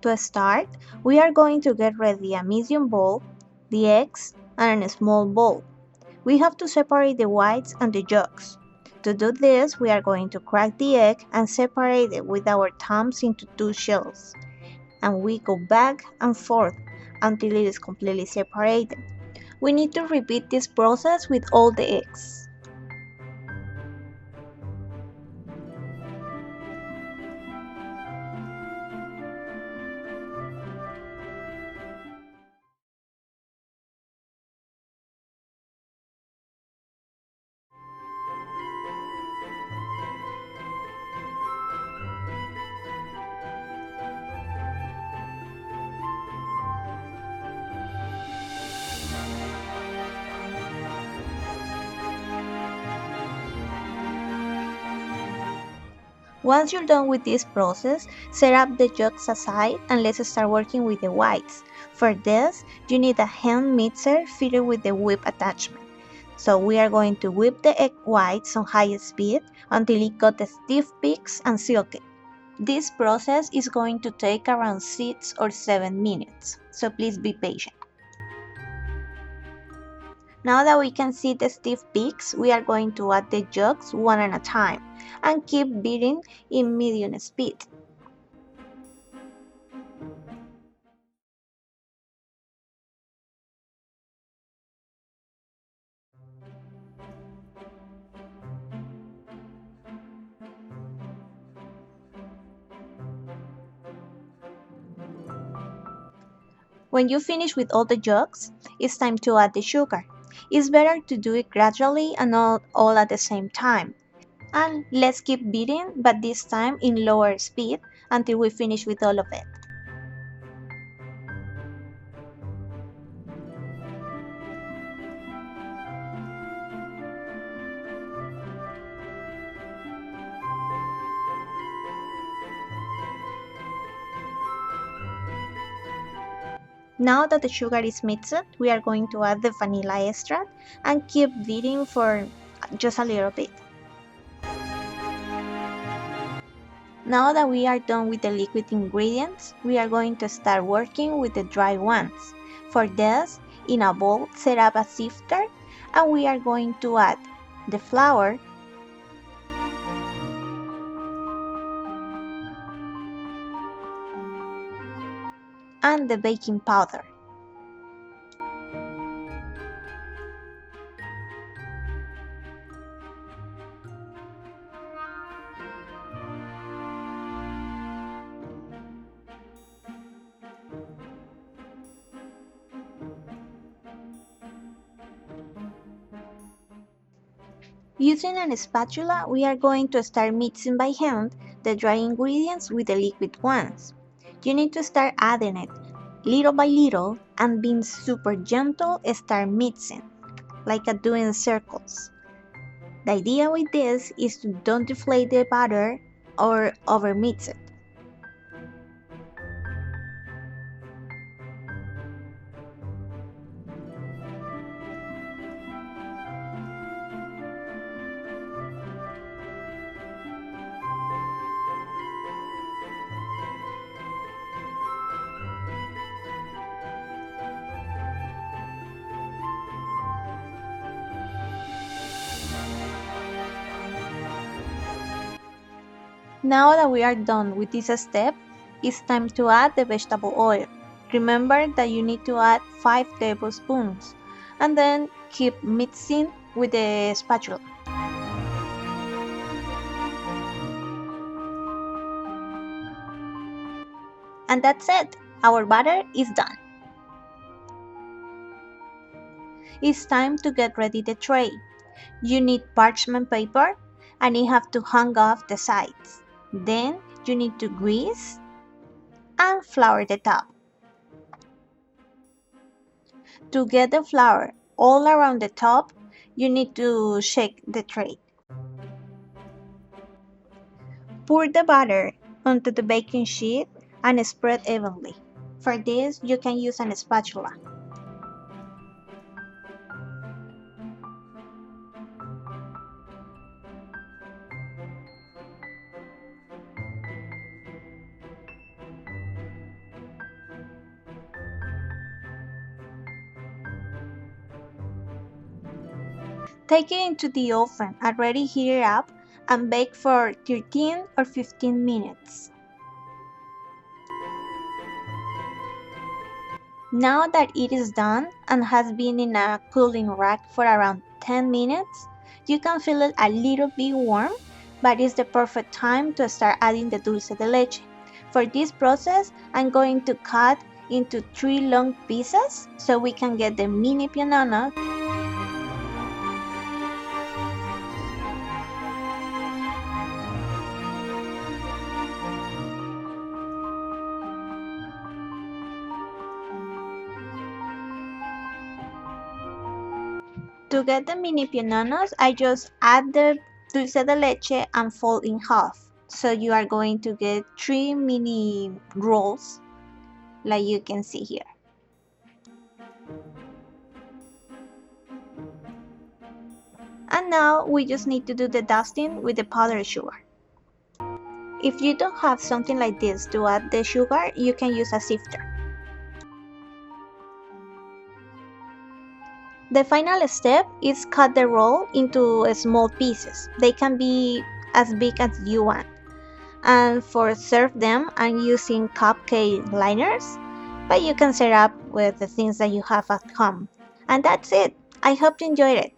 To start, we are going to get ready a medium bowl, the eggs, and a small bowl. We have to separate the whites and the yolks. To do this, we are going to crack the egg and separate it with our thumbs into two shells. And we go back and forth until it is completely separated. We need to repeat this process with all the eggs. Once you're done with this process, set up the yolks aside and let's start working with the whites. For this, you need a hand mixer fitted with the whip attachment. So we are going to whip the egg whites on high speed until it got stiff peaks and silky. This process is going to take around 6 or 7 minutes, so please be patient. Now that we can see the stiff peaks, we are going to add the yolks one at a time and keep beating in medium speed. When you finish with all the yolks, it's time to add the sugar. It's better to do it gradually and not all at the same time. And let's keep beating, but this time in lower speed until we finish with all of it. Now that the sugar is mixed, we are going to add the vanilla extract and keep beating for just a little bit. Now that we are done with the liquid ingredients, we are going to start working with the dry ones. For this, in a bowl, set up a sifter and we are going to add the flour, and the baking powder. Using a spatula, we are going to start mixing by hand the dry ingredients with the liquid ones. You need to start adding it little by little and being super gentle, start mixing, like doing circles. The idea with this is to don't deflate the batter or overmix it. Now that we are done with this step, it's time to add the vegetable oil. Remember that you need to add 5 tablespoons and then keep mixing with the spatula. And that's it. Our batter is done. It's time to get ready the tray. You need parchment paper and you have to hang off the sides. Then you need to grease and flour the top. To get the flour all around the top, you need to shake the tray. Pour the batter onto the baking sheet and spread evenly. For this, you can use a spatula. Take it into the oven and ready heat it up and bake for 13 or 15 minutes. Now that it is done and has been in a cooling rack for around 10 minutes, you can feel it a little bit warm, but it's the perfect time to start adding the dulce de leche. For this process, I'm going to cut into 3 long pieces so we can get the mini pionono. To get the mini piononos, I just add the dulce de leche and fold in half. So you are going to get 3 mini rolls like you can see here. And now we just need to do the dusting with the powdered sugar. If you don't have something like this to add the sugar, you can use a sifter. The final step is cut the roll into small pieces. They can be as big as you want. And for serve them, I'm using cupcake liners, but you can set up with the things that you have at home. And that's it. I hope you enjoyed it.